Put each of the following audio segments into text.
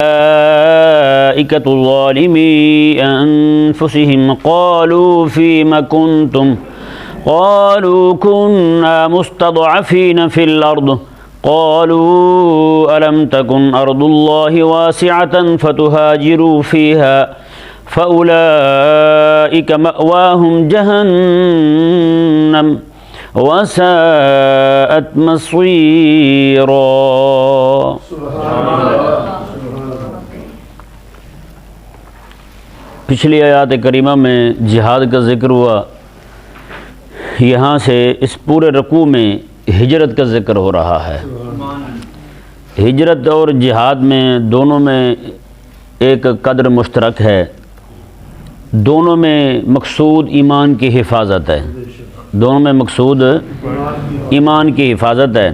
الملائكة ظالمي أنفسهم قالوا فيم كنتم قالوا كنا مستضعفين في الأرض قالوا ألم تكن أرض الله واسعة فتهاجروا فيها فأولئك مأواهم جهنم وساءت مصيرا۔ پچھلی آیات کریمہ میں جہاد کا ذکر ہوا، یہاں سے اس پورے رکوع میں ہجرت کا ذکر ہو رہا ہے۔ ہجرت اور جہاد میں دونوں میں ایک قدر مشترک ہے، دونوں میں مقصود ایمان کی حفاظت ہے، دونوں میں مقصود ایمان کی حفاظت ہے۔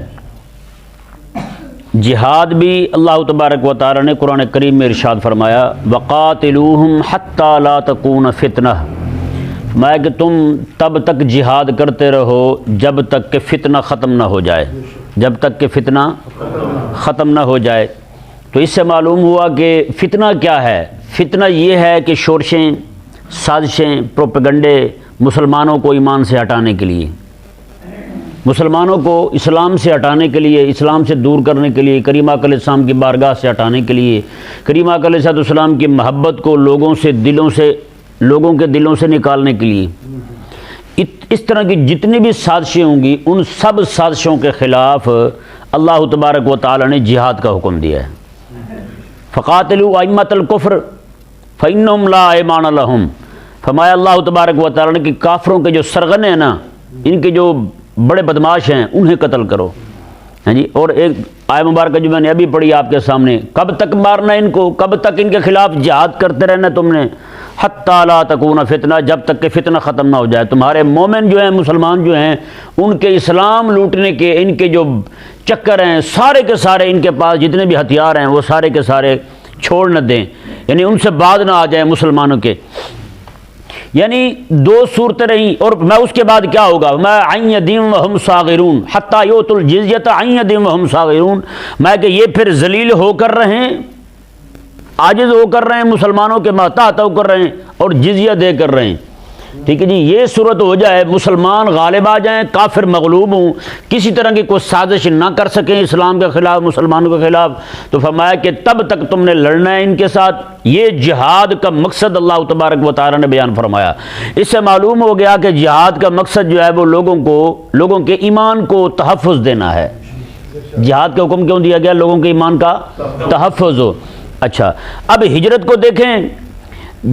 جہاد بھی اللہ تبارک و تعالی نے قرآن کریم میں ارشاد فرمایا وَقَاتِلُوهُمْ حَتَّى لَا تَكُونَ فِتْنَةٌ، میں کہ تم تب تک جہاد کرتے رہو جب تک کہ فتنہ ختم نہ ہو جائے، جب تک کہ فتنہ ختم نہ ہو جائے۔ تو اس سے معلوم ہوا کہ فتنہ کیا ہے؟ فتنہ یہ ہے کہ شورشیں، سازشیں، پروپیگنڈے مسلمانوں کو ایمان سے ہٹانے کے لیے، مسلمانوں کو اسلام سے ہٹانے کے لیے، اسلام سے دور کرنے کے لیے، کریم آقا علیہ السلام کی بارگاہ سے ہٹانے کے لیے، کریم آقا علیہ السلام کی محبت کو لوگوں کے دلوں سے نکالنے کے لیے، اس طرح کی جتنی بھی سازشیں ہوں گی ان سب سازشوں کے خلاف اللہ تبارک و تعالی نے جہاد کا حکم دیا ہے۔ فَقَاتِلُوا أَئِمَّةَ الْكُفْرِ فَإِنَّهُمْ لَا أَيْمَانَ لَهُمْ، فرمایا اللہ تبارک و تعالی نے کہ کافروں کے جو سرغنے ہیں نا، ان کے جو بڑے بدماش ہیں انہیں قتل کرو۔ ہاں جی، اور ایک آیت مبارکہ جو میں نے ابھی پڑھی آپ کے سامنے، کب تک مارنا ان کو، کب تک ان کے خلاف جہاد کرتے رہنا تم نے، حتی لا تکون فتنہ، جب تک کہ فتنہ ختم نہ ہو جائے۔ تمہارے مومن جو ہیں، مسلمان جو ہیں، ان کے اسلام لوٹنے کے ان کے جو چکر ہیں سارے کے سارے، ان کے پاس جتنے بھی ہتھیار ہیں وہ سارے کے سارے چھوڑ نہ دیں، یعنی ان سے بعد نہ آ جائیں مسلمانوں کے۔ یعنی دو صورتیں رہیں، اور میں اس کے بعد کیا ہوگا، میں عن یدیم وہم صاغرون حتی یؤتوا الجزیۃ عن یدیم وہم صاغرون، میں کہ یہ پھر ذلیل ہو کر رہیں، عاجز ہو کر رہیں، مسلمانوں کے محتاط ہو کر رہیں اور جزیہ دے کر رہیں۔ ٹھیک ہے جی، یہ صورت ہو جائے، مسلمان غالب آ جائیں، کافر مغلوب ہوں، کسی طرح کی کوئی سازش نہ کر سکیں اسلام کے خلاف، مسلمانوں کے خلاف، تو فرمایا کہ تب تک تم نے لڑنا ہے ان کے ساتھ۔ یہ جہاد کا مقصد اللہ تبارک و تعالی نے بیان فرمایا۔ اس سے معلوم ہو گیا کہ جہاد کا مقصد جو ہے وہ لوگوں کے ایمان کو تحفظ دینا ہے۔ جہاد کا حکم کیوں دیا گیا؟ لوگوں کے ایمان کا تحفظ ہو۔ اچھا، اب ہجرت کو دیکھیں،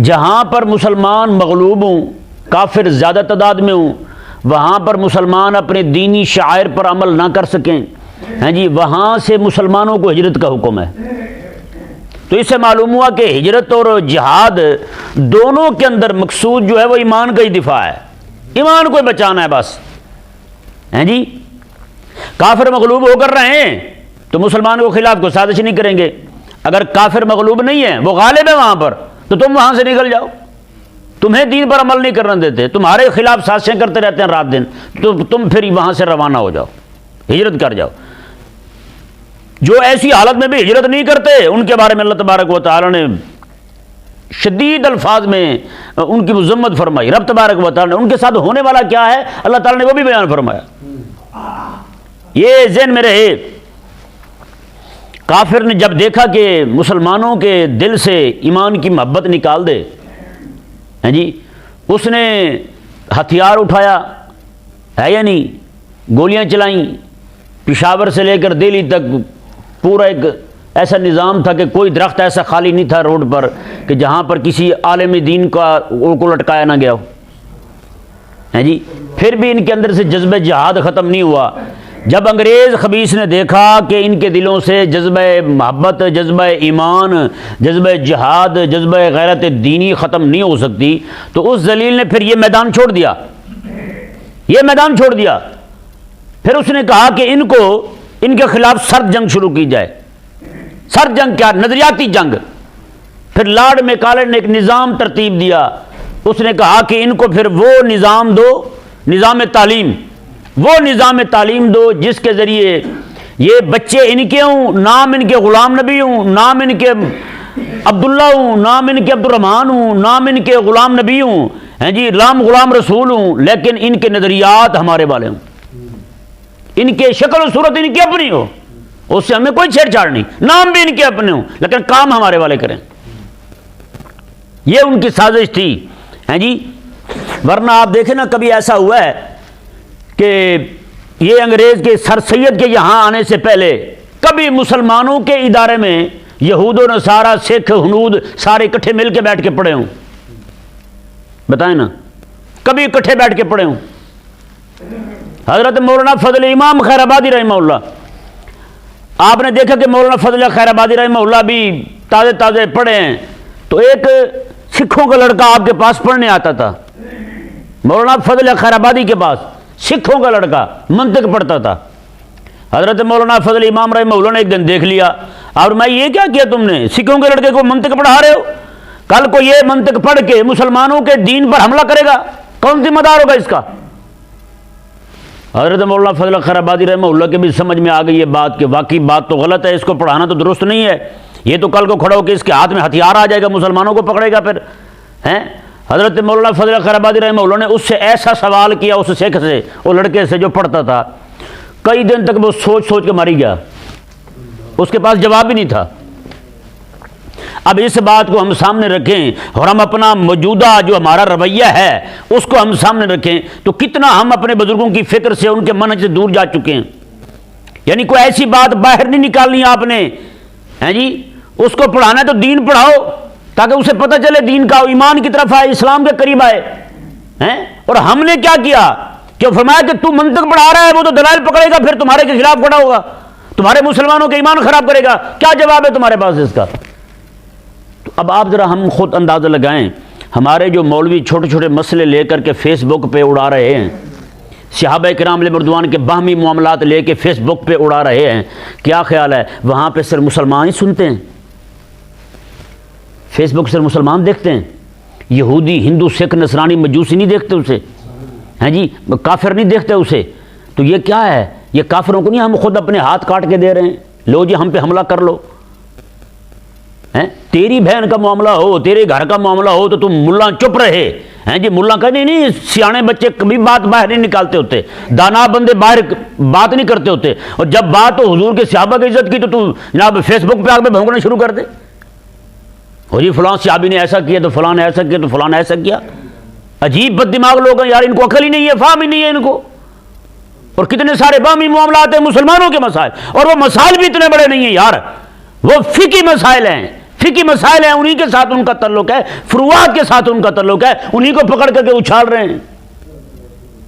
جہاں پر مسلمان مغلوب ہوں، کافر زیادہ تعداد میں ہوں، وہاں پر مسلمان اپنے دینی شعائر پر عمل نہ کر سکیں، ہاں جی، وہاں سے مسلمانوں کو ہجرت کا حکم ہے۔ تو اس سے معلوم ہوا کہ ہجرت اور جہاد دونوں کے اندر مقصود جو ہے وہ ایمان کا ہی دفاع ہے، ایمان کو بچانا ہے بس، ہیں جی۔ کافر مغلوب ہو کر رہے ہیں تو مسلمانوں کے خلاف کوئی سازش نہیں کریں گے، اگر کافر مغلوب نہیں ہے، وہ غالب ہے وہاں پر، تو تم وہاں سے نکل جاؤ، تمہیں دین پر عمل نہیں کرنے دیتے، تمہارے خلاف سازشیں کرتے رہتے ہیں رات دن، تو تم پھر وہاں سے روانہ ہو جاؤ، ہجرت کر جاؤ۔ جو ایسی حالت میں بھی ہجرت نہیں کرتے ان کے بارے میں اللہ تبارک و تعالی نے شدید الفاظ میں ان کی مذمت فرمائی۔ رب تبارک و تعالی نے ان کے ساتھ ہونے والا کیا ہے اللہ تعالی نے وہ بھی بیان فرمایا۔ یہ ذہن میں رہے، کافر نے جب دیکھا کہ مسلمانوں کے دل سے ایمان کی محبت نکال دے، ہیں جی، اس نے ہتھیار اٹھایا ہے یا نہیں، گولیاں چلائیں، پشاور سے لے کر دہلی تک پورا ایک ایسا نظام تھا کہ کوئی درخت ایسا خالی نہیں تھا روڈ پر کہ جہاں پر کسی عالم دین کو لٹکایا نہ گیا ہو، ہیں جی۔ پھر بھی ان کے اندر سے جذبہ جہاد ختم نہیں ہوا۔ جب انگریز خبیث نے دیکھا کہ ان کے دلوں سے جذبہ محبت، جذبہ ایمان، جذبہ جہاد، جذبہ غیرت دینی ختم نہیں ہو سکتی، تو اس ذلیل نے پھر یہ میدان چھوڑ دیا، پھر اس نے کہا کہ ان کے خلاف سرد جنگ شروع کی جائے۔ سرد جنگ کیا؟ نظریاتی جنگ۔ پھر لارڈ میکالر نے ایک نظام ترتیب دیا، اس نے کہا کہ ان کو پھر وہ نظام دو، نظام تعلیم دو جس کے ذریعے یہ بچے ان کے ہوں، نام ان کے غلام نبی ہوں، نام ان کے عبداللہ ہوں، نام ان کے عبدالرحمن ہوں، نام ان کے غلام نبی ہوں، ہیں جی رام غلام رسول ہوں، لیکن ان کے نظریات ہمارے والے ہوں، ان کے شکل و صورت ان کی اپنی ہو، اس سے ہمیں کوئی چھیڑ چھاڑ نہیں، نام بھی ان کے اپنے ہوں لیکن کام ہمارے والے کریں۔ یہ ان کی سازش تھی، ہیں جی۔ ورنہ آپ دیکھیں نا، کبھی ایسا ہوا ہے کہ یہ انگریز کے سر سید کے یہاں آنے سے پہلے کبھی مسلمانوں کے ادارے میں یہود و نصارہ، سکھ، ہنود سارے اکٹھے مل کے بیٹھ کے پڑھے ہوں؟ بتائیں نا، کبھی اکٹھے بیٹھ کے پڑھے ہوں؟ حضرت مولانا فضل امام خیر آبادی رحمہ اللہ، آپ نے دیکھا کہ مولانا فضل خیر آبادی رحمہ اللہ بھی تازے تازے پڑھے ہیں، تو ایک سکھوں کا لڑکا آپ کے پاس پڑھنے آتا تھا، مولانا فضل خیر آبادی کے پاس سکھوں کا لڑکا منطق پڑھتا تھا۔ حضرت مولانا فضل امام رحمہ اللہ نے ایک دن دیکھ لیا، اور میں یہ کیا کیا تم نے، سکھوں کے لڑکے کو منطق پڑھا رہے ہو؟ کل کو یہ منطق پڑھ کے مسلمانوں کے دین پر حملہ کرے گا، کون ذمہ دار ہوگا اس کا؟ حضرت مولانا فضل خیر آبادی رحمہ اللہ کے بھی سمجھ میں آ گئی یہ بات کہ واقعی بات تو غلط ہے، اس کو پڑھانا تو درست نہیں ہے، یہ تو کل کو کھڑا ہو کے اس کے ہاتھ میں ہتھیار آ جائے گا، مسلمانوں کو پکڑے گا پھر، ہیں؟ حضرت مولانا فضل خیر آبادی رحمہ اللہ نے اس سے ایسا سوال کیا، اس سکھ سے، وہ لڑکے سے جو پڑھتا تھا، کئی دن تک وہ سوچ سوچ کے ماری گیا، اس کے پاس جواب ہی نہیں تھا۔ اب اس بات کو ہم سامنے رکھیں اور ہم اپنا موجودہ جو ہمارا رویہ ہے اس کو ہم سامنے رکھیں تو کتنا ہم اپنے بزرگوں کی فکر سے، ان کے منہج سے دور جا چکے ہیں۔ یعنی کوئی ایسی بات باہر نہیں نکالنی آپ نے، ہیں جی، اس کو پڑھانا ہے تو دین پڑھاؤ تاکہ اسے پتہ چلے دین کا، ایمان کی طرف آئے، اسلام کے قریب آئے، ہیں؟ اور ہم نے کیا کیا کہ فرمایا کہ تو منطق پڑھا رہا ہے، وہ تو دلائل پکڑے گا، پھر تمہارے کے خلاف کھڑا ہوگا، تمہارے مسلمانوں کے ایمان خراب کرے گا، کیا جواب ہے تمہارے پاس اس کا؟ تو اب آپ ذرا ہم خود اندازہ لگائیں، ہمارے جو مولوی چھوٹے چھوٹے مسئلے لے کر کے فیس بک پہ اڑا رہے ہیں، صحابہ کرام علیہ رضوان کے باہمی معاملات لے کے فیس بک پہ اڑا رہے ہیں، کیا خیال ہے وہاں پہ صرف مسلمان ہی سنتے ہیں؟ فیس بک صرف مسلمان دیکھتے ہیں؟ یہودی، ہندو، سکھ، نصرانی، مجوسی نہیں دیکھتے اسے، ہیں جی، کافر نہیں دیکھتے اسے؟ تو یہ کیا ہے؟ یہ کافروں کو نہیں ہم خود اپنے ہاتھ کاٹ کے دے رہے ہیں، لو جی ہم پہ حملہ کر لو، ہیں؟ تیری بہن کا معاملہ ہو، تیرے گھر کا معاملہ ہو تو تم ملا چپ رہے، ہیں جی، ملا کہنے نہیں، سیانے بچے کبھی بات باہر نہیں نکالتے ہوتے، دانا بندے باہر بات نہیں کرتے ہوتے، اور جب بات ہو حضور کے صحابہ کی عزت کی تو جناب فیس بک پہ آ کے بھونکنا شروع کر دے، ہو جی فلاں صحابی نے ایسا کیا تو فلاں نے ایسا کیا تو فلاں نے ایسا کیا۔ عجیب بد دماغ لوگ ہیں یار، ان کو عقل ہی نہیں ہے، فہم ہی نہیں ہے ان کو، اور کتنے سارے باہمی معاملات ہیں مسلمانوں کے مسائل، اور وہ مسائل بھی اتنے بڑے نہیں ہیں یار، وہ فقہی مسائل ہیں، فقہی مسائل ہیں، انہی کے ساتھ ان کا تعلق ہے، فروعات کے ساتھ ان کا تعلق ہے، انہی کو پکڑ کر کے اچھال رہے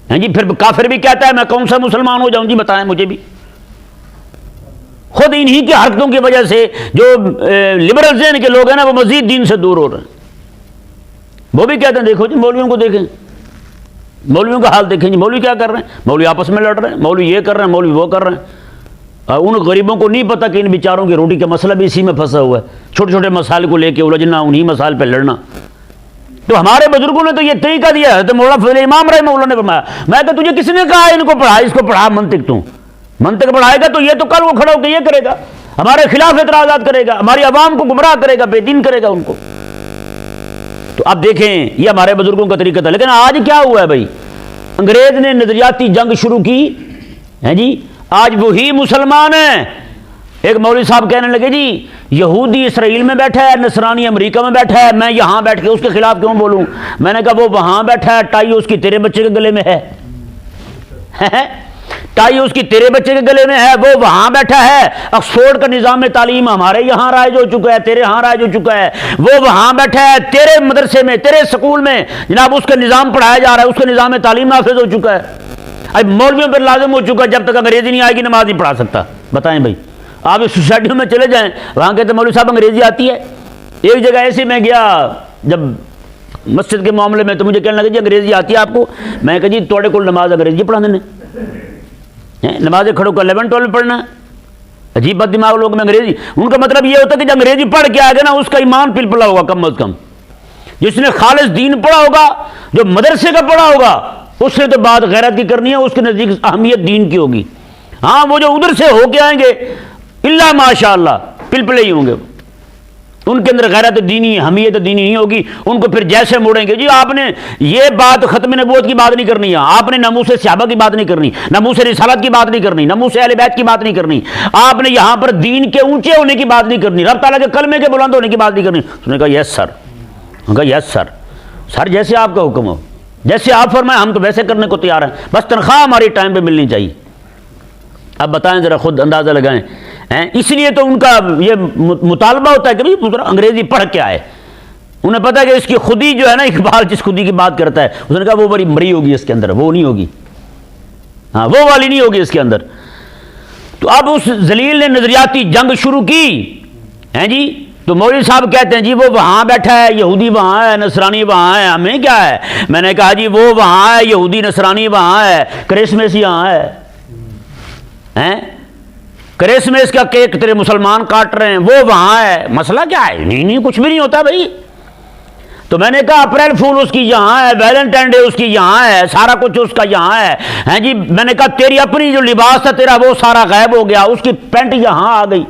ہیں جی۔ پھر کافر بھی کہتا ہے میں کون سا مسلمان ہو جاؤں جی، بتائیں مجھے بھی۔ خود انہی کی حرکتوں کی وجہ سے جو لبرل ذہن کے لوگ ہیں نا، وہ مزید دین سے دور ہو رہے ہیں۔ وہ بھی کہتے ہیں دیکھو جی مولویوں کو دیکھیں، مولویوں کا حال دیکھیں جی، مولوی کیا کر رہے ہیں، مولوی آپس میں لڑ رہے ہیں، مولوی یہ کر رہے ہیں، مولوی وہ کر رہے ہیں۔ ان غریبوں کو نہیں پتہ کہ ان بیچاروں کی روٹی کا مسئلہ بھی اسی میں پھنسا ہوا ہے، چھوٹے چھوٹے مسائل کو لے کے الجھنا، انہی مسائل پہ لڑنا۔ تو ہمارے بزرگوں نے تو یہ طریقہ دیا ہے، تو مولانا فضل امام رحمہ اللہ نے فرمایا، میں کہ تجھے کس نے کہا ہے ان کو پڑھا، اس کو پڑھا منطق، تو منطق پڑھائے گا تو یہ تو کل وہ کھڑا ہو کے یہ کرے گا، ہمارے خلاف اعتراضات کرے گا، ہماری عوام کو گمراہ کرے گا، بے دین کرے گا ان کو۔ تو اب دیکھیں یہ ہمارے بزرگوں کا طریقہ تھا، لیکن آج کیا ہوا ہے بھائی، انگریز نے نظریاتی جنگ شروع کی ہے جی، آج وہی مسلمان ہیں۔ ایک مولوی صاحب کہنے لگے جی یہودی اسرائیل میں بیٹھا ہے، نصرانی امریکہ میں بیٹھا ہے، میں یہاں بیٹھ کے اس کے خلاف کیوں بولوں؟ میں نے کہا وہ وہاں بیٹھا ہے، ٹائی اس کی تیرے بچے کے گلے میں ہے، ٹائی اس کی تیرے بچے کے گلے میں ہے، وہ وہاں بیٹھا ہے، آکسفورڈ کا نظام تعلیم ہمارے یہاں رائج ہو چکا ہے، تیرے ہاں رائج ہو چکا ہے، وہ وہاں بیٹھا ہے، تیرے مدرسے میں، تیرے سکول میں جناب اس کا نظام پڑھایا جا رہا ہے، اس کا نظام تعلیم نافذ ہو چکا ہے۔ اب مولویوں پر لازم ہو چکا ہے جب تک انگریزی نہیں آئے گی نماز نہیں پڑھا سکتا۔ بتائیں بھائی، آپ اس سوسائٹیوں میں چلے جائیں، وہاں کہتے ہیں مولوی صاحب انگریزی آتی ہے۔ ایک جگہ ایسی میں گیا جب مسجد کے معاملے میں، تو مجھے کہنے لگے جی انگریزی آتی ہے آپ کو؟ میں کہا جی توڑے کو نماز انگریزی پڑھانے نے، نمازیں کھڑوں کو 11 12 پڑھنا ہے۔ عجیب بد دماغ لوگ میں انگریزی، ان کا مطلب یہ ہوتا ہے کہ جو انگریزی پڑھ کے آئے گا نا اس کا ایمان پلپلا ہوگا کم از کم، جس نے خالص دین پڑھا ہوگا، جو مدرسے کا پڑھا ہوگا، اس نے تو بات غیرت کی کرنی ہے، اس کے نزدیک اہمیت دین کی ہوگی۔ ہاں وہ جو ادھر سے ہو کے آئیں گے اللہ ماشاء اللہ پلپلے ہی ہوں گے، ان کے اندر غیرت دینی حمیت دینی نہیں ہوگی، ان کو پھر جیسے موڑیں گے جی آپ نے یہ بات ختم نبوت کی بات نہیں کرنی ہے، آپ نے ناموس صحابہ کی بات نہیں کرنی، ناموس رسالت کی بات نہیں کرنی، ناموس اہل بیت کی بات نہیں کرنی، آپ نے یہاں پر دین کے اونچے ہونے کی بات نہیں کرنی، رب تعالیٰ کے کلمے کے بلند ہونے کی بات نہیں کرنی۔ اس نے کہا یس سر، انہوں نے کہا یس سر، سر جیسے آپ کا حکم ہو، جیسے آپ فرمائیں ہم تو ویسے کرنے کو تیار ہیں، بس تنخواہ ہماری ٹائم پہ ملنی چاہیے۔ اب بتائیں ذرا خود اندازہ لگائیں، اس لیے تو ان کا یہ مطالبہ ہوتا ہے کہ بھائی انگریزی پڑھ کے آئے، انہیں پتا ہے کہ اس کی خودی جو ہے نا، اقبال جس خودی کی بات کرتا ہے اس نے کہا وہ بڑی مری ہوگی اس کے اندر، وہ نہیں ہوگی، ہاں وہ والی نہیں ہوگی اس کے اندر۔ تو اب اس ذلیل نے نظریاتی جنگ شروع کی ہیں جی، تو مولوی صاحب کہتے ہیں جی وہ وہاں بیٹھا ہے، یہودی وہاں ہے، نصرانی وہاں ہے، ہمیں کیا ہے؟ میں نے کہا جی وہ وہاں ہے، یہودی نصرانی وہاں ہے، کرسمس یہاں ہے، کرسمس کا کیک تیرے مسلمان کاٹ رہے ہیں، وہ وہاں ہے، مسئلہ کیا ہے؟ نہیں کچھ بھی نہیں ہوتا بھائی۔ تو میں نے کہا اپریل فول اس کی یہاں ہے، ویلنٹائن ڈے اس کی یہاں ہے، سارا کچھ اس کا یہاں ہے جی۔ میں نے کہا تیری اپنی جو لباس تھا تیرا وہ سارا غائب ہو گیا، اس کی پینٹ یہاں آ گئی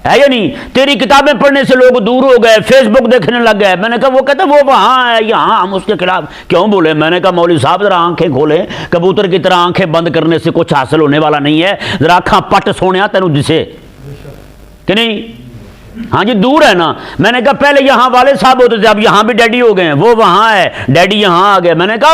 ہے یا نہیں؟ تیری کتابیں پڑھنے سے لوگ دور ہو گئے، فیس بک دیکھنے لگ گئے۔ میں نے کہا وہ کہتا وہ وہاں ہے، یہاں ہم اس کے خلاف کیوں بولے؟ میں نے کہا مولوی صاحب ذرا آنکھیں کھولیں، کبوتر کی طرح آنکھیں بند کرنے سے کچھ حاصل ہونے والا نہیں ہے، ذرا آنکھاں پٹ سونے تینوں دسے کہ نہیں؟ ہاں جی دور ہے نا۔ میں نے کہا پہلے یہاں والد صاحب ہوتے تھے، اب یہاں بھی ڈیڈی ہو گئے ہیں، وہ وہاں ہے، ڈیڈی یہاں آ گئے۔ میں نے کہا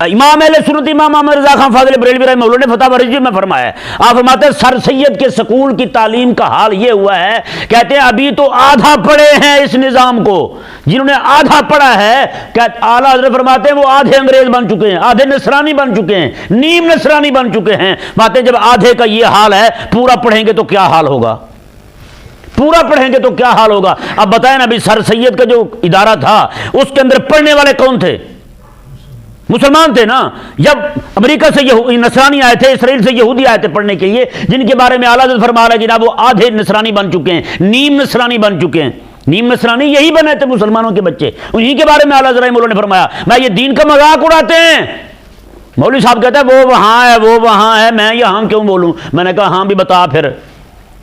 امام اہل سنت امام محمد رضا خان فاضل بریلوی رحمہ اللہ نے فتح رضوی میں فرمایا ہے، آپ فرماتے ہیں سر سید کے سکول کی تعلیم کا حال یہ ہوا ہے، کہتے ہیں ابھی تو آدھا پڑھے ہیں اس نظام کو، جنہوں نے آدھا پڑھا ہے اعلیٰ حضرت فرماتے ہیں وہ آدھے انگریز بن چکے ہیں، آدھے نصرانی بن چکے ہیں، نیم نصرانی بن چکے ہیں۔ باتیں جب آدھے کا یہ حال ہے، پورا پڑھیں گے تو کیا حال ہوگا؟ پورا پڑھیں گے تو کیا حال ہوگا؟ اب بتائیں نا، سر سید کا جو ادارہ تھا اس کے اندر پڑھنے والے کون تھے؟ مسلمان تھے نا۔ جب امریکہ سے نصرانی آئے تھے، اسرائیل سے یہودی آئے تھے پڑھنے کے لیے، جن کے بارے میں اعلیٰ حضرت فرما رہا ہے جناب وہ آدھے نصرانی بن چکے ہیں، نیم نصرانی بن چکے ہیں۔ نیم نصرانی یہی بنے تھے مسلمانوں کے بچے، انہی کے بارے میں اعلیٰ حضرت رحمہ اللہ نے فرمایا میں یہ دین کا مذاق اڑاتے ہیں۔ مولوی صاحب کہتا ہے وہ وہاں ہے، وہ وہاں ہے، میں یہاں کیوں بولوں؟ میں نے کہا ہاں بھی بتا پھر،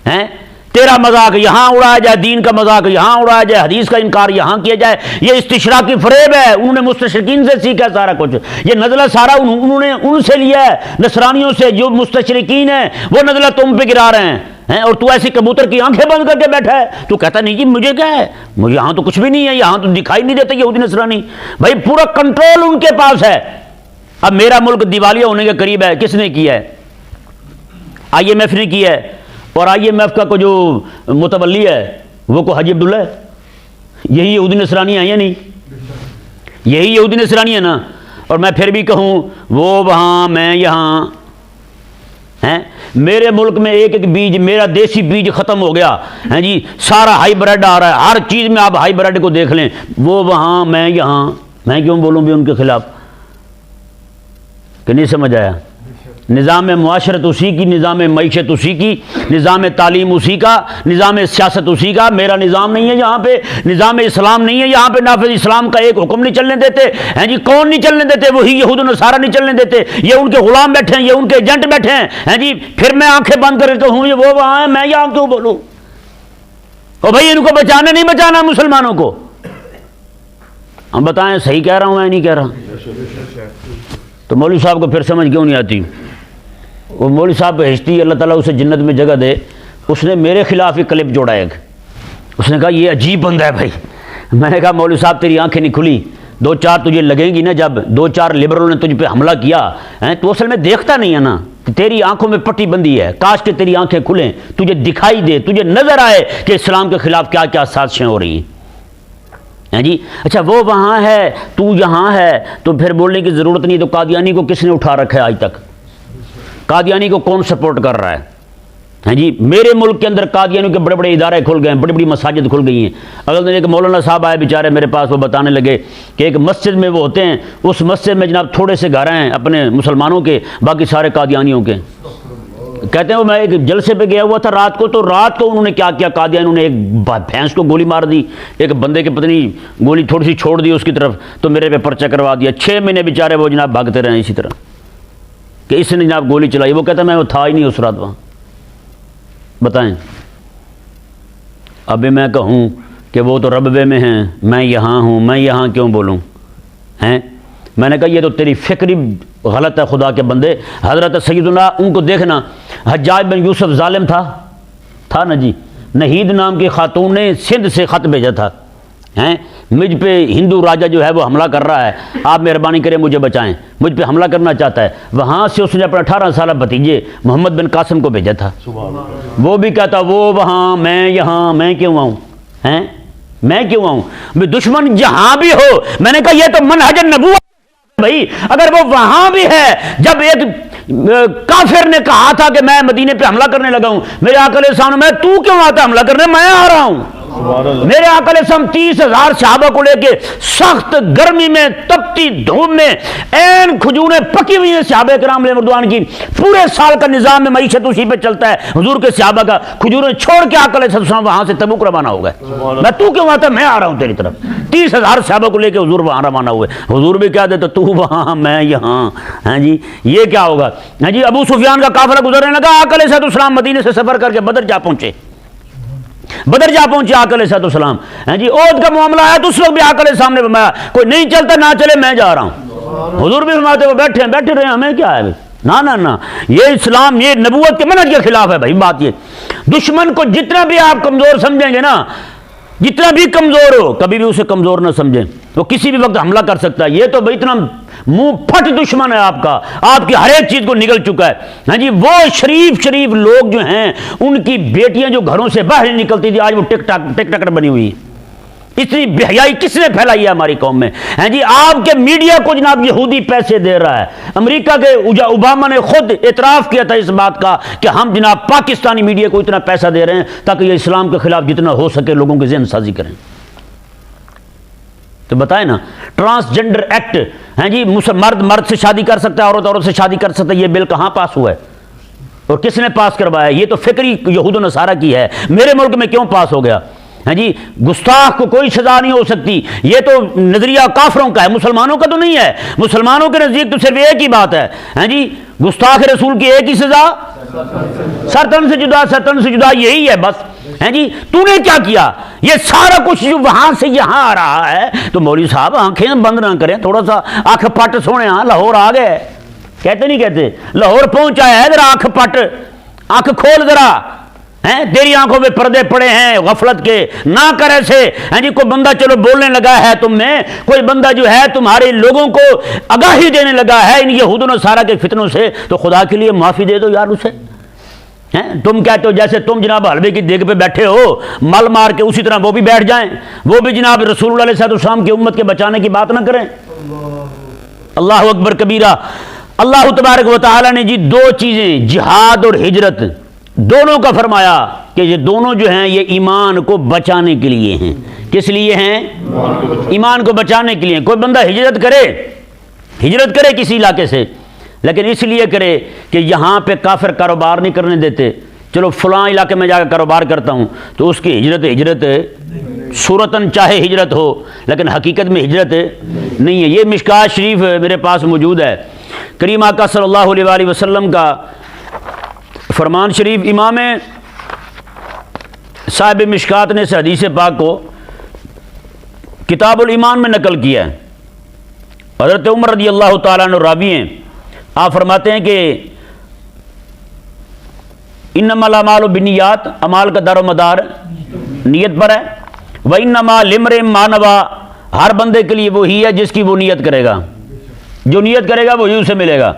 ہیں تیرا مذاق یہاں اڑایا جائے، دین کا مذاق یہاں اڑایا جائے، حدیث کا انکار یہاں کیا جائے، یہ استشراقی فریب ہے۔ انہوں نے مستشرقین سے سیکھا سارا کچھ، یہ نزلہ سارا انہوں نے ان سے لیا ہے، نصرانیوں سے جو مستشرقین ہیں، وہ نزلہ تم پہ گرا رہے ہیں، اور تو ایسی کبوتر کی آنکھیں بند کر کے بیٹھا ہے، تو کہتا نہیں جی مجھے کیا ہے، مجھے یہاں تو کچھ بھی نہیں ہے، یہاں تو دکھائی نہیں دیتے یہودی نصرانی۔ بھائی پورا کنٹرول ان کے پاس ہے۔ اب میرا ملک دیوالیہ ہونے کے قریب ہے، کس نے کیا ہے؟ IMF نے کیا ہے، اور IMF کا کو جو متولی ہے وہ کو حاجی عبداللہ ہے، یہی یہودی نصرانی ہیں یا نہیں؟ یہی یہودی نصرانی ہے نا۔ اور میں پھر بھی کہوں وہ وہاں میں یہاں، ہیں میرے ملک میں ایک ایک بیج، میرا دیسی بیج ختم ہو گیا ہے جی، سارا ہائی بریڈ آ رہا ہے، ہر چیز میں آپ ہائی بریڈ کو دیکھ لیں، وہ وہاں میں یہاں، میں کیوں بولوں بھی ان کے خلاف؟ کہ نہیں سمجھ آیا؟ نظام معاشرت اسی کی، نظام معیشت اسی کی، نظام تعلیم اسی کا، نظام سیاست اسی کا۔ میرا نظام نہیں ہے یہاں پہ، نظام اسلام نہیں ہے یہاں پہ، نافذ اسلام کا ایک حکم نہیں چلنے دیتے ہیں جی۔ کون نہیں چلنے دیتے؟ وہی یہود و نصارہ نہیں چلنے دیتے، یہ ان کے غلام بیٹھے ہیں، یہ ان کے ایجنٹ بیٹھے ہیں جی۔ پھر میں آنکھیں بند کر کے ہوں یہ وہ وہاں ہے، میں یہاں کیوں بولوں؟ اور بھائی ان کو بچانا نہیں بچانا مسلمانوں کو؟ ہم بتائیں صحیح کہہ رہا ہوں میں نہیں کہہ رہا؟ تو مولوی صاحب کو پھر سمجھ کیوں نہیں آتی؟ وہ مولوی صاحب بہشتی اللہ تعالیٰ اسے جنت میں جگہ دے، اس نے میرے خلاف ایک کلپ جوڑا ایک، اس نے کہا یہ عجیب بندہ ہے بھائی۔ میں نے کہا مولوی صاحب تیری آنکھیں نہیں کھلی، دو چار تجھے لگیں گی نا، جب دو چار لبرلوں نے تجھ پہ حملہ کیا تو اصل میں دیکھتا نہیں ہے نا، تیری آنکھوں میں پٹی بندی ہے، کاش کہ تیری آنکھیں کھلیں، تجھے دکھائی دے، تجھے نظر آئے کہ اسلام کے خلاف کیا کیا سازشیں ہو رہی ہیں جی۔ اچھا وہ وہاں ہے تو یہاں ہے، تو پھر بولنے کی ضرورت نہیں۔ تو قادیانی کو کس نے اٹھا رکھا ہے آج تک؟ قادیانی کو کون سپورٹ کر رہا ہے؟ ہیں جی میرے ملک کے اندر قادیانیوں کے بڑے بڑے ادارے کھل گئے ہیں، بڑی بڑی مساجد کھل گئی ہیں۔ اگر ایک مولانا صاحب آئے بیچارے میرے پاس، وہ بتانے لگے کہ ایک مسجد میں وہ ہوتے ہیں، اس مسجد میں جناب تھوڑے سے گھر ہیں اپنے مسلمانوں کے، باقی سارے قادیانیوں کے۔ کہتے ہیں وہ میں ایک جلسے پہ گیا ہوا تھا رات کو، تو رات کو انہوں نے کیا کیا، قادیانیوں نے ایک بھینس کو گولی مار دی، ایک بندے کے پتنی گولی تھوڑی سی چھوڑ دی اس کی طرف، تو میرے پہ پرچہ کروا دیا۔ 6 مہینے بیچارے وہ جناب بھاگتے رہے اسی طرح کہ اس نے جناب گولی چلائی، وہ کہتا میں وہ تھا ہی نہیں اس رات وہاں. بتائیں ابھی میں کہوں کہ وہ تو ربوے میں ہیں، میں یہاں ہوں، میں یہاں کیوں بولوں ہیں؟ میں نے کہا یہ تو تیری فکری غلط ہے خدا کے بندے. حضرت سیدنا ان کو دیکھنا، حجاج بن یوسف ظالم تھا نا جی، نہید نام کی خاتون نے سندھ سے خط بھیجا تھا، ہیں مجھ پہ ہندو راجا جو ہے وہ حملہ کر رہا ہے، آپ مہربانی کریں مجھے بچائیں، مجھ پہ حملہ کرنا چاہتا ہے. وہاں سے اس نے اپنے 18 سالہ بھتیجے محمد بن قاسم کو بھیجا تھا. وہ بھی کہتا وہ وہاں میں یہاں، میں کیوں آؤں ہیں؟ میں کیوں آؤں؟ دشمن جہاں بھی ہو، میں نے کہا یہ تو منہج نبوت بھائی. اگر وہ وہاں بھی ہے، جب ایک کافر نے کہا تھا کہ میں مدینے پہ حملہ کرنے لگا ہوں، میرے آقا علیہ السلام میں تو کیوں آتا حملہ کرنے؟ میں آ رہا ہوں. میرے آقا علیہ السلام 30,000 صحابہ کو لے کے سخت گرمی میں، تپتی دھوپ میں، این کھجوریں پکی ہوئی ہیں صحابہ کرام علیہ رضوان کی، پورے سال کا نظام میں معیشت اسی پہ چلتا ہے حضور کے صحابہ کا. کھجوریں چھوڑ کے آقا علیہ السلام وہاں سے تبوک روانہ ہو گئے. میں تو کیوں آتا؟ میں آ رہا ہوں تیری طرف. 30,000 صحابہ کو لے کے حضور وہاں روانہ ہوئے. حضور بھی کہہ دیتے تو وہاں میں یہاں. ہاں جی یہ کیا ہوگا؟ ہاں جی ابو سفیان کا قافلہ گزرنے لگا، آقا علیہ السلام مدینے سے سفر کر کے بدر جا پہنچے آقا علیہ السلام. ہاں جی عہد کا معاملہ آیا تو اس وقت بھی آقا علیہ السلام نے فرمایا کوئی نہیں چلتا نہ چلے، میں جا رہا ہوں. حضور بھی فرماتے وہ بیٹھے رہے، ہمیں کیا ہے؟ نہ یہ اسلام، یہ نبوت کے منہج کے خلاف ہے بھائی. بات یہ دشمن کو جتنا بھی آپ کمزور سمجھیں گے نا، جتنا بھی کمزور ہو، کبھی بھی اسے کمزور نہ سمجھیں، وہ کسی بھی وقت حملہ کر سکتا ہے. یہ تو بھائی اتنا منہ پھٹ دشمن ہے آپ کا، آپ کی ہر ایک چیز کو نگل چکا ہے. ہاں جی وہ شریف لوگ جو ہیں، ان کی بیٹیاں جو گھروں سے باہر نہیں نکلتی تھی، آج وہ ٹک ٹکر بنی ہوئی. اتنی بے حیائی کس نے پھیلائی ہے ہماری قوم میں؟ ہاں جی آپ کے میڈیا کو جناب یہودی پیسے دے رہا ہے. امریکہ کے اوباما نے خود اعتراف کیا تھا اس بات کا کہ ہم جناب پاکستانی میڈیا کو اتنا پیسہ دے رہے ہیں تاکہ یہ اسلام کے خلاف جتنا ہو سکے لوگوں کی ذہن سازی کریں. تو بتائیں نا ٹرانسجنڈر ایکٹ، ہیں جی مرد سے شادی کر سکتا ہے، عورت سے شادی کر سکتا ہے، یہ بل کہاں پاس ہوا ہے اور کس نے پاس کروایا؟ یہ تو فکری یہود و نصارہ کی ہے. میرے ملک میں کیوں پاس ہو گیا؟ ہاں جی گستاخ کو کوئی سزا نہیں ہو سکتی. یہ تو نظریہ کافروں کا ہے، مسلمانوں کا تو نہیں ہے. مسلمانوں کے نزدیک تو صرف ایک ہی بات ہے، ہاں جی گستاخ رسول کی ایک ہی سزا، سرتن سے جدا یہی ہے بس. ہیں جی تو نے کیا کیا؟ یہ سارا کچھ جو وہاں سے یہاں آ رہا ہے. تو مولوی صاحب آنکھیں بند نہ کریں، تھوڑا سا آنکھ پٹ سونے. ہاں لاہور آ گئے، کہتے نہیں کہتے لاہور پہنچا ہے، ذرا آنکھ پٹ، آنکھ کھول ذرا. ہیں تیری آنکھوں میں پردے پڑے ہیں غفلت کے، نہ کر ایسے. ہیں جی کوئی بندہ چلو بولنے لگا ہے تم میں، کوئی بندہ جو ہے تمہارے لوگوں کو آگاہی دینے لگا ہے ان یہود و نصارہ کے فتنوں سے، تو خدا کے لیے معافی دے دو یار اسے. تم کہتے ہو جیسے تم جناب حلوے کی دیگ پہ بیٹھے ہو مل مار کے، اسی طرح وہ بھی بیٹھ جائیں، وہ بھی جناب رسول اللہ علیہ السلام کی امت کے بچانے کی بات نہ کریں. اللہ اکبر کبیرہ. اللہ تبارک و تعالی نے جی دو چیزیں، جہاد اور ہجرت، دونوں کا فرمایا کہ یہ دونوں جو ہیں یہ ایمان کو بچانے کے لیے ہیں. کس لیے ہیں؟ ایمان کو بچانے کے لیے. کوئی بندہ ہجرت کرے کسی علاقے سے، لیکن اس لیے کرے کہ یہاں پہ کافر کاروبار نہیں کرنے دیتے، چلو فلاں علاقے میں جا کے کاروبار کرتا ہوں، تو اس کی ہجرت صورتاً چاہے ہجرت ہو لیکن حقیقت میں ہجرت نہیں ہے. یہ مشکات شریف میرے پاس موجود ہے، کریم آقا صلی اللہ علیہ وآلہ وسلم کا فرمان شریف. امام صاحب مشکات نے اس حدیث پاک کو کتاب الایمان میں نقل کیا ہے. حضرت عمر رضی اللہ تعالیٰ عنہ راوی ہیں، آپ فرماتے ہیں کہ انما الاعمال بالنیات، اعمال کا دار و مدار نیت پر ہے. وانما لامرئ ما نویٰ، ہر بندے کے لیے وہی ہے جس کی وہ نیت کرے گا، جو نیت کرے گا وہی اسے ملے گا.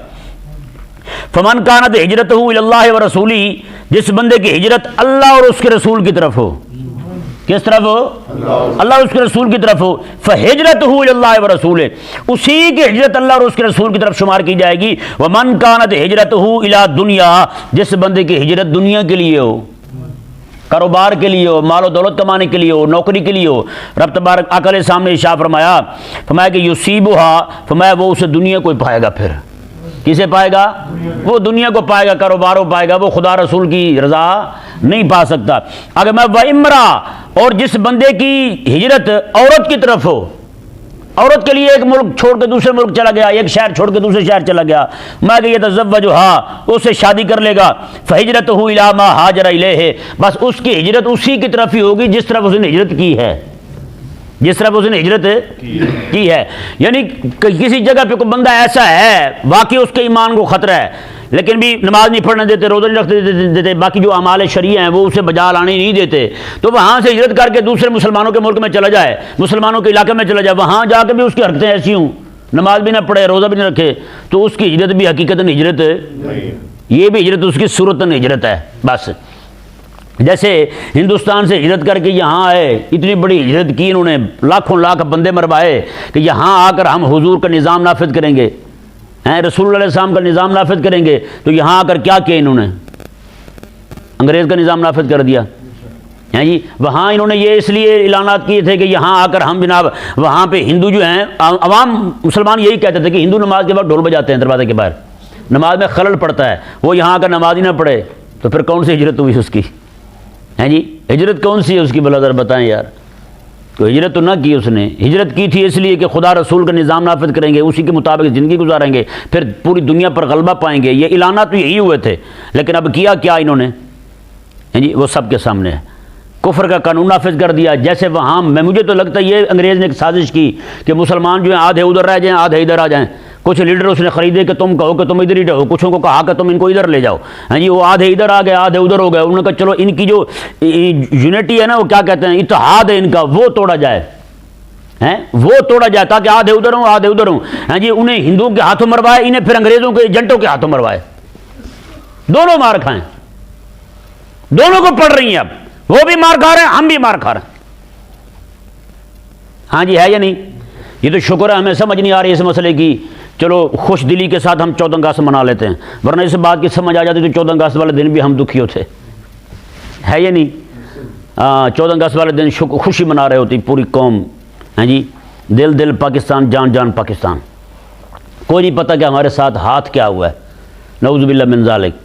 فمن کانت ہجرتہ الی اللہ ورسولہ، جس بندے کی ہجرت اللہ اور اس کے رسول کی طرف ہو. کس طرف ہو؟ اللہ اور اس کے رسول کی طرف ہو. فہجرتہ الی اللہ ورسولہ، اسی کی ہجرت اللہ اور اس کے رسول کی طرف شمار کی جائے گی. ومن کانت ہجرتہ الی دنیا، جس بندے کی ہجرت دنیا کے لیے ہو، کاروبار کے لیے ہو، مال و دولت کمانے کے لیے ہو، نوکری کے لیے ہو. رب تبارک آقا علیہ السلام نے ارشاد فرمایا کہ یصیبھا، فرمایا وہ اسے دنیا کو پائے گا. پھر کسے پائے گا؟ وہ دنیا کو پائے گا، کاروبار کو پائے گا، وہ خدا رسول کی رضا نہیں پا سکتا. اگر میں وامرا، اور جس بندے کی ہجرت عورت کی طرف ہو، عورت کے لیے ایک ملک چھوڑ کے دوسرے ملک چلا گیا، ایک شہر چھوڑ کے دوسرے شہر چلا گیا، میں کہ یتزوجھا، اس سے شادی کر لے گا، فہجرتہ الی ما ہاجر الیہ، بس اس کی ہجرت اسی کی طرف ہی ہوگی جس طرف اس نے ہجرت کی ہے، جس طرف اس نے ہجرت کی ہے۔ یعنی کسی جگہ پہ کوئی بندہ ایسا ہے واقعی اس کے ایمان کو خطرہ ہے، لیکن بھی نماز نہیں پڑھنے دیتے، روزہ نہیں رکھتے دیتے، باقی جو اعمال شرعیہ ہیں وہ اسے بجا لانے نہیں دیتے، تو وہاں سے ہجرت کر کے دوسرے مسلمانوں کے ملک میں چلا جائے، مسلمانوں کے علاقے میں چلا جائے، وہاں جا کے بھی اس کی حرکتیں ایسی ہوں، نماز بھی نہ پڑھے، روزہ بھی نہ رکھے، تو اس کی ہجرت بھی حقیقت ہجرت ہے، یہ بھی ہجرت اس کی صورت ہجرت ہے۔ بس جیسے ہندوستان سے ہجرت کر کے یہاں آئے، اتنی بڑی ہجرت کی انہوں نے، لاکھوں لاکھ بندے مروائے کہ یہاں آ کر ہم حضور کا نظام نافذ کریں گے، رسول اللہ علیہ السلام کا نظام نافذ کریں گے، تو یہاں آ کر کیا کیا انہوں نے؟ انگریز کا نظام نافذ کر دیا ہے جی۔ وہاں انہوں نے یہ اس لیے اعلانات کیے تھے کہ یہاں آ کر ہم جناب وہاں پہ ہندو جو ہیں، عوام مسلمان یہی کہتے تھے کہ ہندو نماز کے وقت ڈھول بجاتے ہیں دروازے کے باہر، نماز میں خلل پڑتا ہے، وہ یہاں آ کر نماز ہی نہ پڑھے تو پھر کون سی ہجرت ہوئی اس کی؟ ہیں جی، ہجرت کون سی ہے اس کی بلا ذرا بتائیں یار۔ تو ہجرت تو نہ کی اس نے، ہجرت کی تھی اس لیے کہ خدا رسول کا نظام نافذ کریں گے، اسی کے مطابق زندگی گزاریں گے، پھر پوری دنیا پر غلبہ پائیں گے، یہ اعلانات تو یہی ہوئے تھے، لیکن اب کیا کیا انہوں نے؟ ہیں جی، وہ سب کے سامنے ہے، کفر کا قانون نافذ کر دیا۔ جیسے وہاں مجھے تو لگتا ہے یہ انگریز نے ایک سازش کی کہ مسلمان جو ہیں آدھے ادھر رہ جائیں آدھے ادھر آ جائیں، کچھ لیڈر اس نے خریدے کہ تم کہو کہ تم ادھر ہی رہو، کچھوں کو کہا کہ تم ان کو ادھر لے جاؤ، ہاں جی، وہ آدھے ادھر آ گئے آدھے ادھر ہو گئے، انہوں نے کہا چلو ان کی جو یونٹی ہے نا، وہ کیا کہتے ہیں، اتحاد ہے ان کا، وہ توڑا جائے، وہ توڑا جائے تاکہ آدھے ادھر ہوں آدھے ادھر ہوں، ہاں جی، انہیں ہندوؤں کے ہاتھوں مروائے، انہیں پھر انگریزوں کے ایجنٹوں کے ہاتھوں مروائے، دونوں مار کھائیں، دونوں کو پڑ رہی ہیں، اب وہ بھی مار کھا رہے ہیں ہم بھی مار کھا رہے ہیں۔ ہاں جی، ہے یا نہیں؟ یہ تو شکر ہے ہمیں سمجھ نہیں آ رہی اس مسئلے کی، چلو خوش دلی کے ساتھ ہم 14 اگست منا لیتے ہیں، ورنہ اس بات کی سمجھ آ جاتی تو 14 اگست والے دن بھی ہم دکھی ہوتے، ہے یا نہیں؟ 14 اگست والے دن خوشی منا رہے ہوتی پوری قوم، ہاں جی، دل دل پاکستان، جان جان پاکستان، کوئی نہیں پتہ کہ ہمارے ساتھ ہاتھ کیا ہوا ہے، نعوذ باللہ من ذالک۔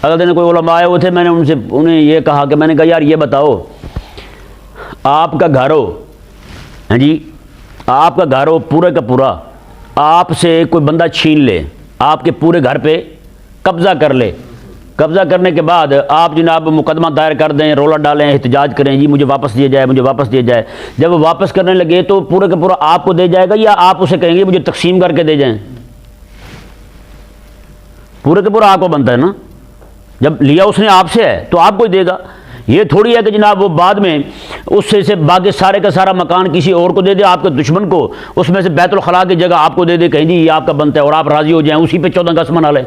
اگلے دن کوئی علماء آئے ہوئے تھے، میں نے انہیں یہ کہا کہ میں نے کہا یار یہ بتاؤ، آپ کا گھر ہو، ہاں جی، آپ کا گھر ہو پورے کا پورا، آپ سے کوئی بندہ چھین لے، آپ کے پورے گھر پہ قبضہ کر لے، قبضہ کرنے کے بعد آپ جناب مقدمہ دائر کر دیں، رولا ڈالیں، احتجاج کریں، جی مجھے واپس دیا جائے، مجھے واپس دیا جائے، جب وہ واپس کرنے لگے تو پورے کا پورا آپ کو دے جائے گا یا آپ اسے کہیں گے مجھے تقسیم کر کے دے جائیں؟ پورے کا پورا آپ کو بنتا ہے نا، جب لیا اس نے آپ سے ہے تو آپ کو ہی دے گا۔ یہ تھوڑی ہے کہ جناب وہ بعد میں اس سے باقی سارے کا سارا مکان کسی اور کو دے دے، آپ کے دشمن کو، اس میں سے بیت الخلاء کی جگہ آپ کو دے دے، کہیں جی یہ آپ کا بنتا ہے اور آپ راضی ہو جائیں، اسی پہ 14 اگست منا لیں۔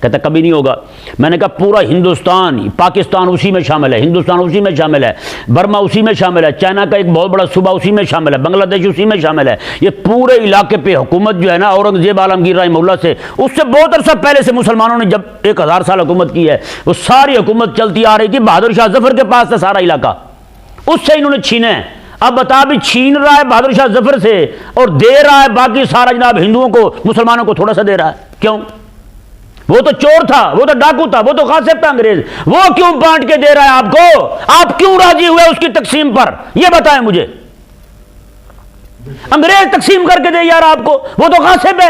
کہتا کبھی نہیں ہوگا۔ میں نے کہا پورا ہندوستان، پاکستان اسی میں شامل ہے، ہندوستان اسی میں شامل ہے، برما اسی میں شامل ہے، چائنا کا ایک بہت بڑا صوبہ اسی میں شامل ہے، بنگلہ دیش اسی میں شامل ہے، یہ پورے علاقے پہ حکومت جو ہے نا اورنگزیب عالمگیر رحمہ اللہ سے، اس سے بہت عرصہ پہلے سے مسلمانوں نے جب 1000 سال حکومت کی ہے، وہ ساری حکومت چلتی آ رہی تھی، بہادر شاہ ظفر کے پاس تھا سارا علاقہ، اس سے انہوں نے چھینا ہے۔ اب بتا بھی چھین رہا ہے بہادر شاہ ظفر سے اور دے رہا ہے باقی سارا جناب ہندوؤں کو، مسلمانوں کو تھوڑا سا دے رہا ہے، کیوں؟ وہ تو چور تھا، وہ تو ڈاکو تھا، وہ تو غاصب تھا انگریز، وہ کیوں بانٹ کے دے رہا ہے آپ کو؟ آپ کیوں راضی ہوئے اس کی تقسیم پر؟ یہ بتائیں مجھے۔ انگریز تقسیم کر کے دے یار آپ کو، وہ تو غاصب ہے،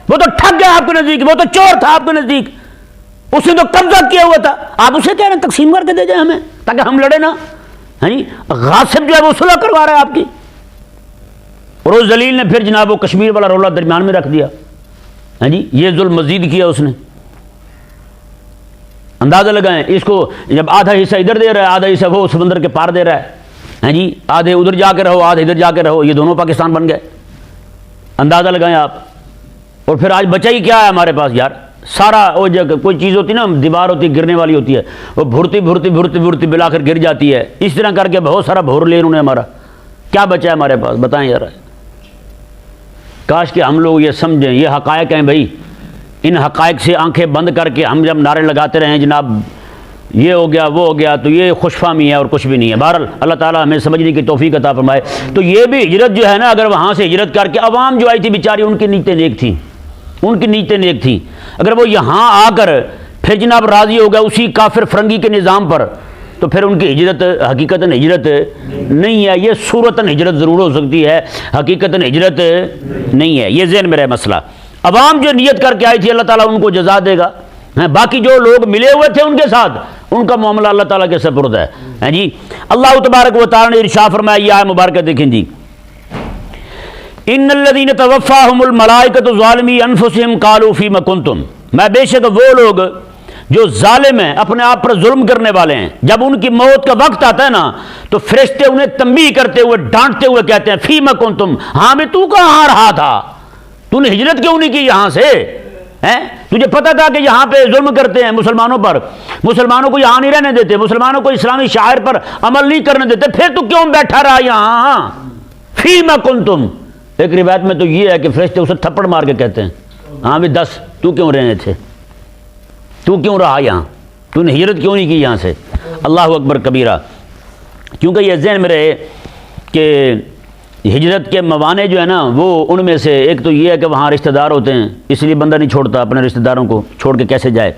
وہ تو ٹھگ ہے آپ کے نزدیک، وہ تو چور تھا آپ کے نزدیک، اس نے تو قبضہ کیا ہوا تھا، آپ اسے کہہ رہے ہیں تقسیم کر کے دے جائیں ہمیں تاکہ ہم لڑے نا؟ غاصب جو ہے وہ صلح کروا رہا ہے آپ کی۔ اور اس ذلیل نے پھر جناب وہ کشمیر والا رولا درمیان میں رکھ دیا، ہاں جی، یہ ظلم مزید کیا اس نے۔ اندازہ لگائیں، اس کو جب آدھا حصہ ادھر دے رہا ہے آدھا حصہ وہ سمندر کے پار دے رہا ہے، ہاں جی، آدھے ادھر جا کے رہو آدھے ادھر جا کے رہو، یہ دونوں پاکستان بن گئے، اندازہ لگائیں آپ۔ اور پھر آج بچا ہی کیا ہے ہمارے پاس یار؟ سارا وہ جگہ کوئی چیز ہوتی نا، دیوار ہوتی ہے گرنے والی ہوتی ہے، وہ بھرتی بھرتی بھرتی بھرتی بلاخر گر جاتی ہے، اس طرح کر کے بہت سارا بھور لے انہوں نے ہمارا، کیا بچا ہے ہمارے پاس بتائیں یار؟ کاش کہ ہم لوگ یہ سمجھیں، یہ حقائق ہیں بھائی، ان حقائق سے آنکھیں بند کر کے ہم جب نعرے لگاتے رہیں جناب یہ ہو گیا وہ ہو گیا، تو یہ خوش فہمی ہے اور کچھ بھی نہیں ہے۔ بہرحال اللہ تعالیٰ ہمیں سمجھنے کی توفیق عطا فرمائے۔ تو یہ بھی ہجرت جو ہے نا، اگر وہاں سے ہجرت کر کے عوام جو آئی تھی بیچاری، ان کی نیتیں نیک تھیں، ان کی نیتیں نیک تھیں، اگر وہ یہاں آ کر پھر جناب راضی ہو گیا اسی کافر فرنگی کے نظام پر، تو پھر ان کی ہجرت حقیقتاً ہجرت نہیں ہے. یہ صورتاً ہجرت ضرور ہو سکتی ہے, حقیقتاً ہجرت نہیں ہے. یہ ذہن میں رہے مسئلہ. عوام جو نیت کر کے آئی تھی اللہ تعالیٰ ان کو جزا دے گا. باقی جو لوگ ملے ہوئے تھے ان کے ساتھ, ان کا معاملہ اللہ تعالیٰ کے سپرد ہے جی. اللہ تبارک و تعالیٰ نے ارشاد فرمایا, یہ آیت مبارکہ دیکھیں جی, ان الذین توفاہم الملائکۃ ظالمی انفسہم قالوا فیم کنتم. میں بے شک وہ لوگ جو ظالم ہیں, اپنے آپ پر ظلم کرنے والے ہیں, جب ان کی موت کا وقت آتا ہے نا تو فرشتے انہیں تنبیہ کرتے ہوئے, ڈانٹتے ہوئے کہتے ہیں فیم کنتم, ہاں بھی تو کہاں رہا تھا, تو نے ہجرت کیوں نہیں کی یہاں سے؟ تجھے پتہ تھا کہ یہاں پہ ظلم کرتے ہیں مسلمانوں پر, مسلمانوں کو یہاں نہیں رہنے دیتے, مسلمانوں کو اسلامی شعائر پر عمل نہیں کرنے دیتے, پھر تو کیوں بیٹھا رہا یہاں؟ فیم کنتم. ایک روایت میں تو یہ ہے کہ فرشتے اسے تھپڑ مار کے کہتے ہیں, ہاں بھی دس تو کیوں رہنے تھے, تو کیوں رہا یہاں, تو نے ہجرت کیوں نہیں کی یہاں سے؟ اللہ اکبر کبیرہ. کیونکہ یہ ذہن میں رہے کہ ہجرت کے موانع جو ہے نا, وہ ان میں سے ایک تو یہ ہے کہ وہاں رشتہ دار ہوتے ہیں, اس لیے بندہ نہیں چھوڑتا اپنے رشتہ داروں کو, چھوڑ کے کیسے جائے.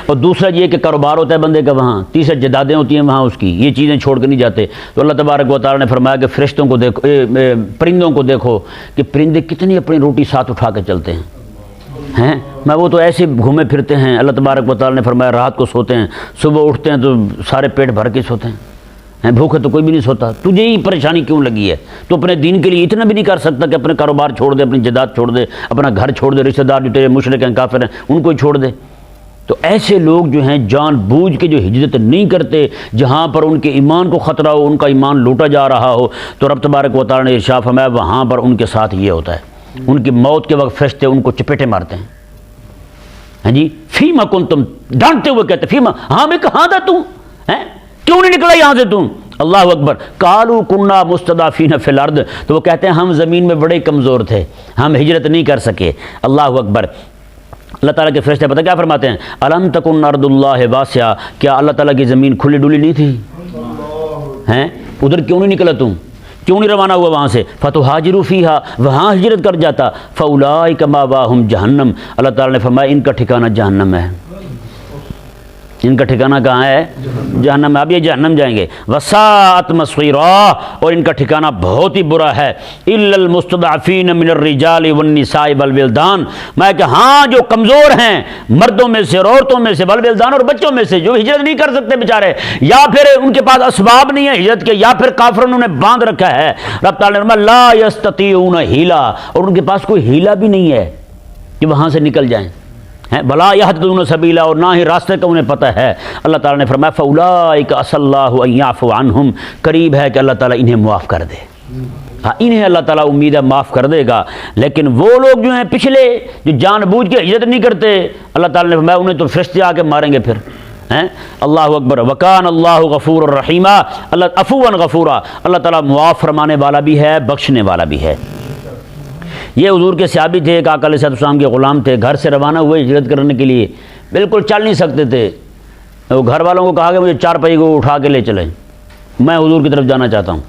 اور دوسرا یہ کہ کاروبار ہوتا ہے بندے کا وہاں, تیسرا جدادیں ہوتی ہیں وہاں اس کی, یہ چیزیں چھوڑ کے نہیں جاتے. تو اللہ تبارک و تعالیٰ نے فرمایا کہ فرشتوں کو دیکھو, پرندوں کو دیکھو کہ پرندے کتنی اپنی روٹی ساتھ اٹھا کے چلتے ہیں. میں وہ تو ایسے گھومے پھرتے ہیں. اللہ تبارک و تعالیٰ نے فرمایا رات کو سوتے ہیں, صبح اٹھتے ہیں تو سارے پیٹ بھر کے سوتے ہیں. بھوکے تو کوئی بھی نہیں سوتا. تجھے ہی پریشانی کیوں لگی ہے؟ تو اپنے دین کے لیے اتنا بھی نہیں کر سکتا کہ اپنے کاروبار چھوڑ دے, اپنی جائیداد چھوڑ دے, اپنا گھر چھوڑ دے, رشتہ دار جو تیرے مشرک ہیں کافر ہیں ان کو ہی چھوڑ دے. تو ایسے لوگ جو ہیں جان بوجھ کے جو ہجرت نہیں کرتے, جہاں پر ان کے ایمان کو خطرہ ہو, ان کا ایمان لوٹا جا رہا ہو, تو رب تبارک و تعالیٰ نے ارشاد فرمایا وہاں پر ان کے ساتھ یہ ہوتا ہے, ان کی موت کے وقت فرشتے ان کو چپیٹے مارتے ہیں. ہاں جی, فیما کنتم, ڈانٹتے ہوئے کہتے فیما, ہاں میں کہاں تھا تو, کیوں نہیں نکلا یہاں سے تم؟ اللہ اکبر. قالوا کنا مستضعفین فی الارض, تو وہ کہتے ہیں ہم زمین میں بڑے کمزور تھے, ہم ہجرت نہیں کر سکے. اللہ اکبر. اللہ تعالیٰ کے فرشتے پتہ کیا فرماتے ہیں, الم تکن ارض اللہ واسعہ, کیا اللہ تعالیٰ کی زمین کھلی ڈلی نہیں تھی؟ ادھر کیوں نہیں نکلا تم, کیوں نہیں روانہ ہوا وہاں سے؟ فتہاجروا فیہا, وہاں ہجرت کر جاتا. فاولئک مأواہم جہنم, اللہ تعالیٰ نے فرمایا ان کا ٹھکانہ جہنم ہے. ان کا ٹھکانہ کہاں ہے؟ جہنم. اب یہ جہنم جائیں گے. وساءت مصیرا, اور ان کا ٹھکانہ بہت ہی برا ہے. الا المستضعفین من الرجال والنساء والولدان, میں کہ ہاں جو کمزور ہیں مردوں میں سے, عورتوں میں سے, والولدان, اور بچوں میں سے, جو ہجرت نہیں کر سکتے بیچارے, یا پھر ان کے پاس اسباب نہیں ہے ہجرت کے, یا پھر کافروں نے باندھ رکھا ہے. رب تعالیٰ نے فرمایا لا یستطیعون حیلا, اور ان کے پاس کوئی حیلہ بھی نہیں ہے کہ وہاں سے نکل جائیں. بلا یہتدون سبیلا, اور نہ ہی راستے کا انہیں پتہ ہے. اللہ تعالیٰ نے فرمایا فاولئک عسى اللہ ان یعفو عنہم, قریب ہے کہ اللہ تعالیٰ انہیں معاف کر دے. ہاں انہیں اللہ تعالیٰ امید ہے معاف کر دے گا. لیکن وہ لوگ جو ہیں پچھلے, جو جان بوجھ کے ہجرت نہیں کرتے, اللہ تعالیٰ نے فرمایا انہیں تو فرشتے آ کے ماریں گے پھر. اللہ اکبر. وکان اللہ غفور الرحیمہ, اللہ عفوا غفورا, اللہ تعالیٰ معاف فرمانے والا بھی ہے, بخشنے والا بھی ہے. یہ حضور کے صحابی تھے, ایک آقا علیہ السلام کے غلام تھے, گھر سے روانہ ہوئے ہجرت کرنے کے لیے, بالکل چل نہیں سکتے تھے. وہ گھر والوں کو کہا کہ مجھے 4 پہیے کو اٹھا کے لے چلیں, میں حضور کی طرف جانا چاہتا ہوں.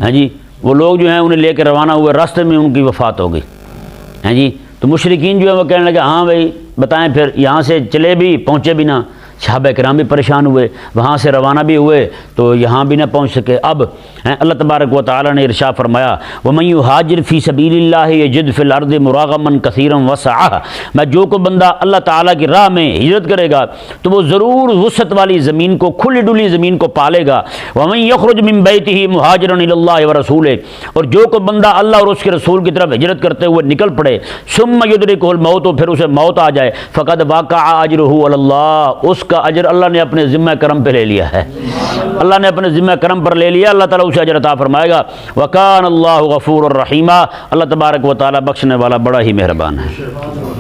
ہاں جی, وہ لوگ جو ہیں انہیں لے کے روانہ ہوئے, راستے میں ان کی وفات ہو گئی. ہاں جی, تو مشرکین جو ہیں وہ کہنے لگے ہاں بھائی بتائیں, پھر یہاں سے چلے بھی پہنچے بھی نہ. صحابہ کرام بھی پریشان ہوئے, وہاں سے روانہ بھی ہوئے تو یہاں بھی نہ پہنچ سکے. اب اللہ تبارک و تعالیٰ نے ارشاد فرمایا وَمَن يُهَاجِرْ فِي سَبِيلِ اللَّهِ يَجِدْ فِي الْأَرْضِ مُرَاغَمًا كَثِيرًا وَسَعًا, میں جو کو بندہ اللہ تعالیٰ کی راہ میں ہجرت کرے گا تو وہ ضرور وسعت والی زمین کو, کھلی ڈلی زمین کو پالے گا. وَمَن يَخْرُجْ مِن بَيْتِهِ مُهَاجِرًا إِلَى اللَّهِ وَرَسُولِهِ, اور جو کو بندہ اللہ اور اس کے رسول کی طرف ہجرت کرتے ہوئے نکل پڑے, ثُمَّ يُدْرِكُهُ الْمَوْتُ, پھر اسے موت آ جائے, فَقَدْ وَقَعَ أَجْرُهُ عَلَى اللَّهِ, اس کا اجر اللہ نے اپنے ذمہ کرم پہ لے لیا ہے. اللہ نے اپنے ذمہ کرم پر لے لیا, اللہ تعالیٰ اسے اجر عطا فرمائے گا. وَكَانَ اللَّهُ غَفُورًا رَحِيمًا, اللہ تبارک و تعالیٰ بخشنے والا بڑا ہی مہربان ہے.